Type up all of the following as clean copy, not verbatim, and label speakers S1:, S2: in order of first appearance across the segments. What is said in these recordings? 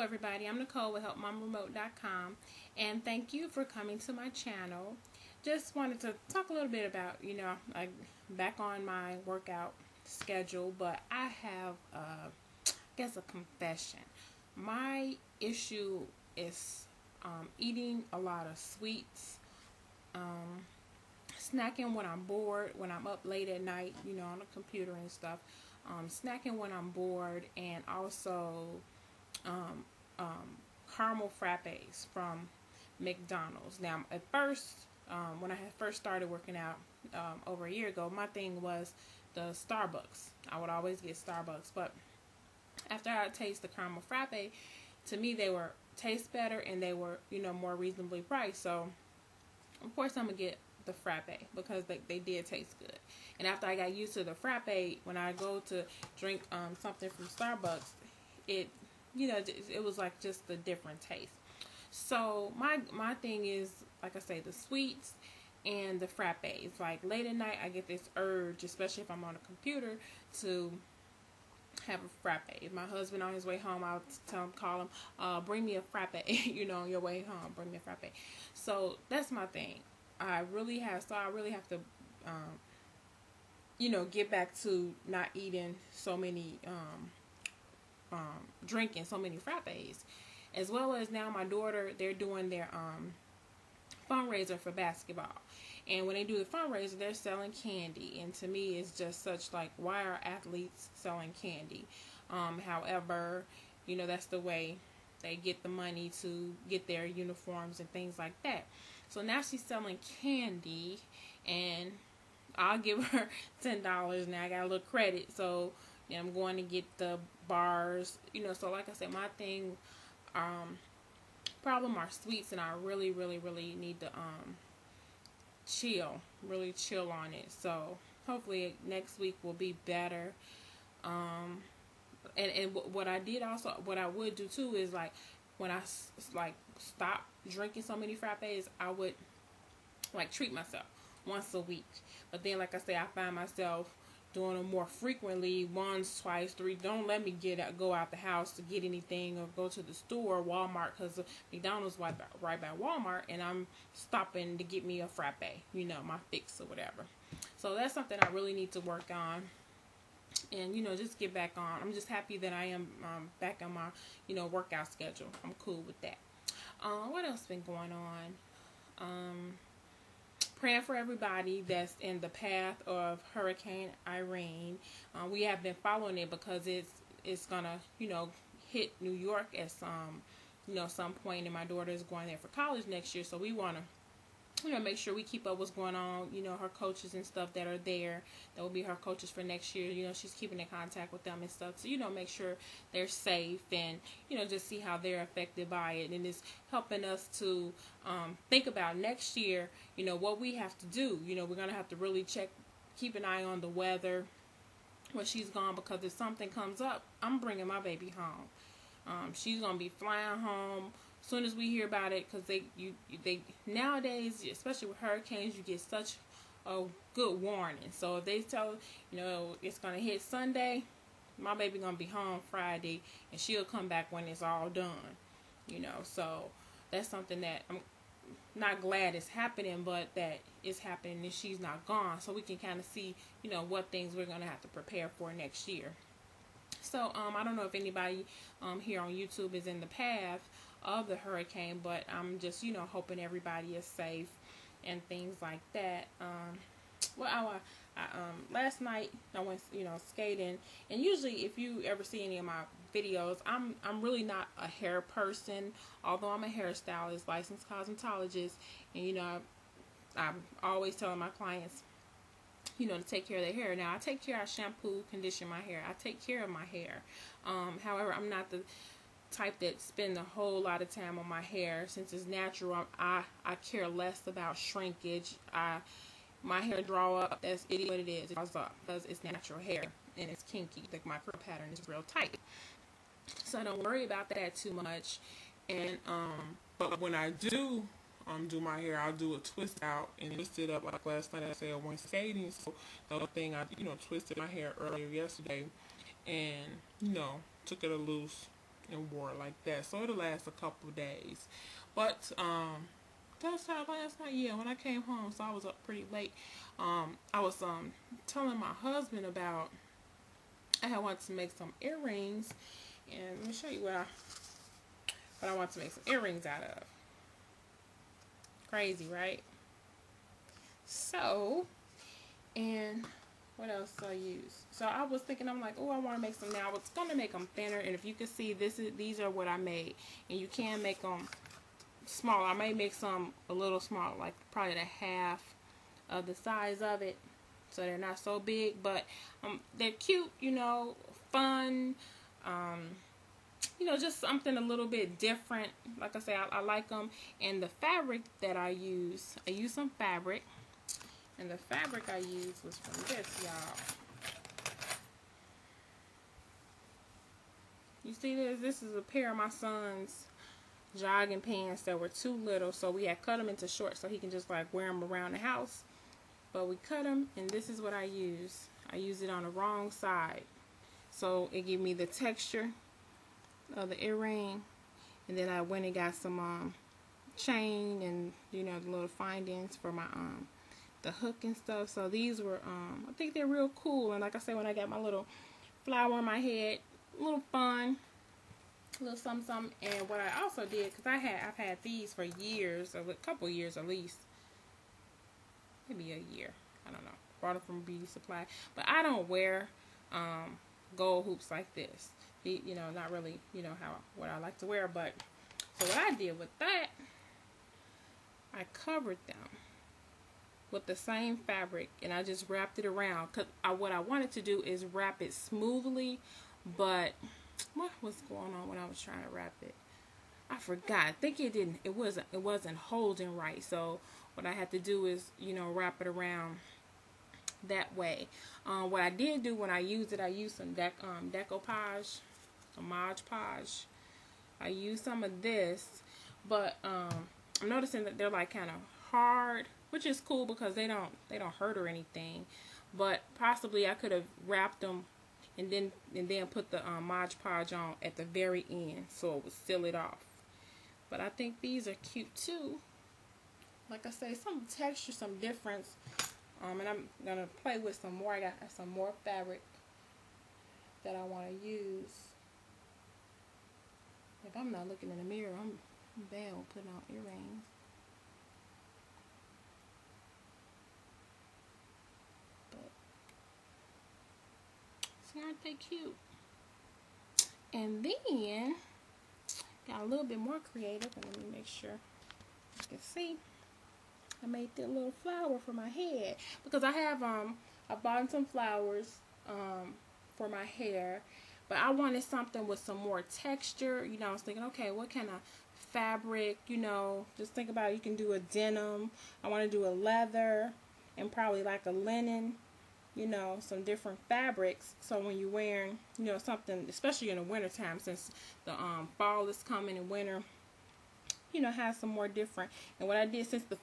S1: Hello everybody, I'm Nicole with HelpMomRemote.com, and thank you for coming to my channel. Just wanted to talk a little bit about, like back on my workout schedule, but I have, I guess, a confession. My issue is eating a lot of sweets, snacking when I'm bored, when I'm up late at night, on the computer and stuff, snacking when I'm bored, and also um, caramel frappes from McDonald's. Now, at first, when I had first started working out over a year ago, my thing was the Starbucks. I would always get Starbucks, but after I taste the caramel frappe, to me they were taste better and they were, more reasonably priced. So, of course, I'm gonna get the frappe because they did taste good. And after I got used to the frappe, when I go to drink something from Starbucks, it it was like just a different taste. So my thing is, like I say, the sweets and the frappes. Like late at night, I get this urge, especially if I'm on a computer, to have a frappe. If my husband on his way home, I'll call him, bring me a frappe. On your way home, bring me a frappe. So that's my thing. I really have to, get back to not eating so many. Drinking so many frappes, as well as now my daughter, they're doing their fundraiser for basketball, and when they do the fundraiser, they're selling candy, and to me it's just such like, why are athletes selling candy? However, that's the way they get the money to get their uniforms and things like that. So now she's selling candy, and I'll give her $10. Now I got a little credit, so I'm going to get the bars, so like I said, my thing, problem are sweets, and I really, really, really need to, really chill on it. So hopefully next week will be better. And what I did also, what I would do too is like, when I stop drinking so many frappes, I would like treat myself once a week. But then, like I say, I find myself doing them more frequently, once, twice, three. Don't let me go out the house to get anything or go to the store, Walmart, because McDonald's right by Walmart, and I'm stopping to get me a frappe, my fix or whatever. So that's something I really need to work on, and just get back on. I'm just happy that I am back on my workout schedule. I'm cool with that. What else been going on? Praying for everybody that's in the path of Hurricane Irene. We have been following it because it's gonna hit New York at some point, and my daughter is going there for college next year, so we want to make sure we keep up what's going on. Her coaches and stuff that are there, that will be her coaches for next year. She's keeping in contact with them and stuff. So, make sure they're safe, and, just see how they're affected by it. And it's helping us to think about next year, what we have to do. We're going to have to really keep an eye on the weather when she's gone, because if something comes up, I'm bringing my baby home. She's going to be flying home as soon as we hear about it, because they nowadays, especially with hurricanes, you get such a good warning. So if they tell it's gonna hit Sunday, my baby gonna be home Friday, and she'll come back when it's all done. So that's something that I'm not glad is happening, but that is happening and she's not gone. So we can kind of see what things we're gonna have to prepare for next year. So I don't know if anybody here on YouTube is in the path of the hurricane, but I'm just hoping everybody is safe and things like that. Last night I went skating, and usually if you ever see any of my videos, I'm really not a hair person, although I'm a hairstylist, licensed cosmetologist, and I'm always telling my clients to take care of their hair. Now, I take care, I shampoo, condition my hair. I take care of my hair. However, I'm not the type that spend a whole lot of time on my hair. Since it's natural, I care less about shrinkage. My hair draw up. That's it. What it is. It draws up because it's natural hair and it's kinky. Like my curl pattern is real tight, so I don't worry about that too much. And but when I do do my hair, I'll do a twist out and twist it up. Like last night I said, I went skating, so the other thing I twisted my hair earlier yesterday, and took it a loose and wore it like that. So it'll last a couple of days. But that's how last night, yeah, when I came home, so I was up pretty late. I was telling my husband about I had wanted to make some earrings, and let me show you what I want to make some earrings out of. Crazy, right? So, and what else do I use? So I was thinking, I'm like, oh, I want to make some now. I was gonna make them thinner, and if you can see, these are what I made, and you can make them smaller. I may make some a little smaller, like probably the half of the size of it, so they're not so big, but they're cute, you know, fun, you know, just something a little bit different. Like I say, I like them. And the fabric that I use some fabric, and the fabric I used was from this, y'all. You see this? This is a pair of my son's jogging pants that were too little, so we had cut them into shorts so he can just like wear them around the house. But we cut them, and this is what I use. I use it on the wrong side, so it gave me the texture of the earring. And then I went and got some chain and, you know, the little findings for my the hook and stuff. So these were I think they're real cool. And like I said, when I got my little flower on my head, a little fun, a little something. And what I also did, because I've had these for years, a couple years at least, maybe a year, I don't know. Brought them from Beauty Supply, but I don't wear gold hoops like this. You know, not really, you know, what I like to wear. But so what I did with that, I covered them with the same fabric, and I just wrapped it around. Cause what I wanted to do is wrap it smoothly, but what was going on when I was trying to wrap it? I forgot. I think it wasn't holding right. So what I had to do is, you know, wrap it around that way. What I did do when I used it, I used some decoupage, some Mod Podge. I used some of this, but I'm noticing that they're like kind of hard, which is cool because they don't hurt or anything. But possibly I could have wrapped them and then put the Mod Podge on at the very end so it would seal it off. But I think these are cute too. Like I say, some texture, some difference. And I'm gonna play with some more. I got some more fabric that I want to use. If I'm not looking in the mirror, I'm bad with putting on earrings. But see, aren't they cute? And then got a little bit more creative, and let me make sure you can see. I made that little flower for my head because I have I bought some flowers for my hair, but I wanted something with some more texture. You know, I was thinking, okay, what kind of fabric? You know, just think about it. You can do a denim. I want to do a leather and probably like a linen. You know, some different fabrics. So when you're wearing, you know, something, especially in the wintertime, since the fall is coming and winter, you know, have some more different. And what I did, since the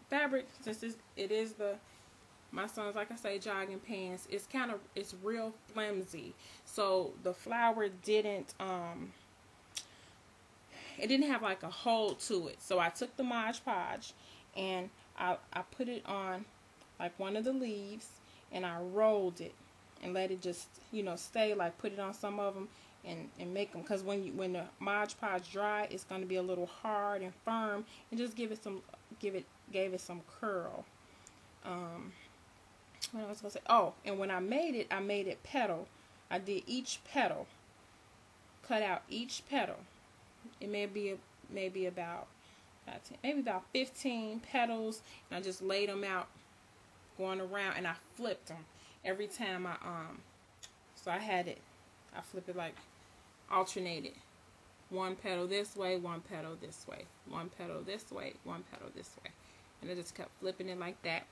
S1: fabric, since it is my son's, like I say, jogging pants, it's real flimsy. So the flower didn't it didn't have like a hold to it. So I took the Mod Podge and I put it on like one of the leaves, and I rolled it and let it just, you know, stay, like put it on some of them and make them, because when the Mod Podge dry, it's going to be a little hard and firm, and just gave it some curl. What I was going to say, oh, and when I made it petal. I did each petal, cut out each petal. It may be maybe about 15 petals, and I just laid them out going around, and I flipped them every time so I flip it, like alternated, one petal this way, one petal this way, one petal this way, one petal this way, and I just kept flipping it like that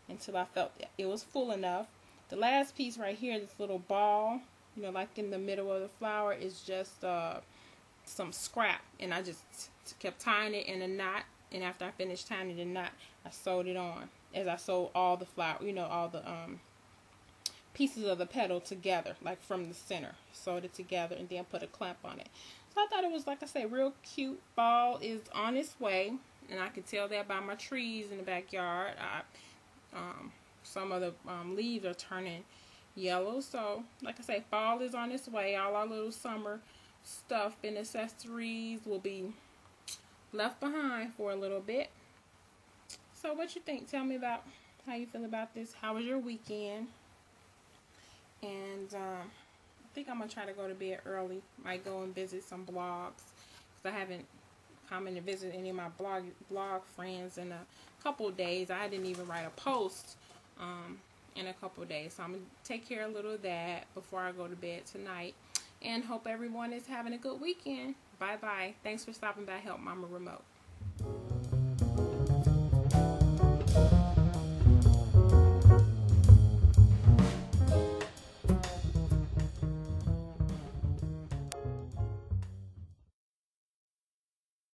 S1: until I felt it was full enough. The last piece right here, this little ball, you know, like in the middle of the flower, is just some scrap, and I just kept tying it in a knot, and after I finished tying it in a knot, I sewed it on as I sewed all the flower, you know, all the pieces of the petal together, like from the center, sewed it together, and then put a clamp on it. So I thought it was, like I say, real cute. Fall is on its way, and I can tell that by my trees in the backyard. Some of the leaves are turning yellow, so like I say, fall is on its way. All our little summer stuff and accessories will be left behind for a little bit. So what you think? Tell me about how you feel about this. How was your weekend? And I think I'm going to try to go to bed early. Might go and visit some blogs, because I haven't come in to visit any of my blog friends in a couple of days. I didn't even write a post in a couple of days. So I'm going to take care of a little of that before I go to bed tonight. And hope everyone is having a good weekend. Bye-bye. Thanks for stopping by Help Mama Remote.